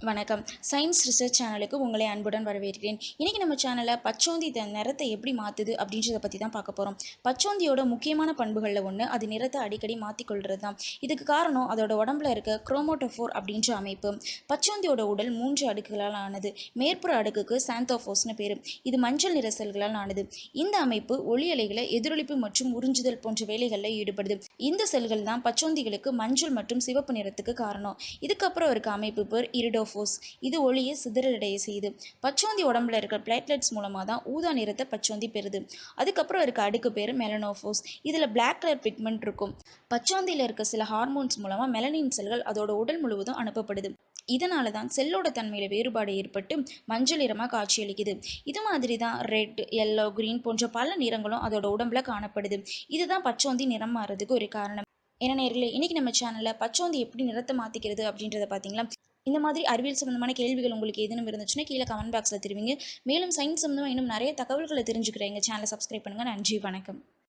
வணக்கம். Science research சேனலுக்கு உங்களை அன்புடன் வரவேற்கிறேன். இன்னைக்கு நம்ம சேனல்ல பச்சோந்தி தன் நிறத்தை எப்படி மாத்துது அப்படின்றத பத்தி தான் பார்க்க போறோம். பச்சோந்தியோட முக்கியமான பண்புகள்ல ஒண்ணு, அது நிறத்தை அடிக்கடி மாத்திக்கொள்றது தான். இதுக்கு காரணம் அதோட உடம்புல இருக்க குரோமோட்டோஃபோர் அப்படின்ற அமைப்பு. பச்சோந்தியோட உடல் 3 அடுக்குகளால் ஆனது. மேற்புற அடுக்குக்கு சாந்தோஃபோர்ஸ்னு பேரு. இது மஞ்சள் நிற செல்களால் ஆனது. இந்த அமைப்பு ஒளி அலைகளை எதிரொலிப்பு மற்றும் உறிஞ்சுதல் போன்ற வேலைகளில் ஈடுபடுது. இந்த செல்கள் தான் பச்சோந்திகளுக்கு மஞ்சள் மற்றும் சிவப்பு நிறத்துக்கு காரணம். இதுக்கப்புறம் இருக்க அமைப்பு பேர் இரிடோஃபோர்ஸ். இது ஒளியை சிதறடைய செய்யுது. பச்சோந்தி உடம்புல இருக்கிற பிளேட்லெட்ஸ் மூலமா தான் ஊதா நிறத்தை பச்சோந்தி பெறுது. அதுக்கப்புறம் இருக்க அடுக்கு பேர் மெலனோஃபோர்ஸ். இதுல பிளாக் கலர் பிக்மெண்ட் இருக்கும். பச்சோந்தியில இருக்க சில ஹார்மோன்ஸ் மூலமா மெலனின் செல்கள் அதோட உடல் முழுவதும் அனுப்பப்படுது. இதனால தான் செல்லோட தன்மையில வேறுபாடு ஏற்பட்டு மஞ்சள் நிறமா காட்சியளிக்குது. இது மாதிரி தான் ரெட், எல்லோ, கிரீன் போன்ற பல நிறங்களும் அதோட உடம்புல காணப்படுது. இதுதான் பச்சோந்தி நிறம் மாறதுக்கு ஒரு காரணம். ஏன்னா நேர்களே, இன்னைக்கு நம்ம சேனல்ல பச்சோந்தி எப்படி நிறத்தை மாத்திக்கிறது அப்படின்றத பாத்தீங்களா? இந்த மாதிரி அறிவியல் சம்பந்தமான கேள்விகள் உங்களுக்கு ஏதேனும் இருந்துச்சுன்னா கீழே கமெண்ட் பாக்ஸ்ல தெரிவிங்க. மேலும் சயின்ஸ் சம்பந்தமா இன்னும் நிறைய தகவல்களை தெரிஞ்சுக்கிறேன். எங்க சேனலை சப்ஸ்கிரைப் பண்ணுங்க. நன்றி, வணக்கம்.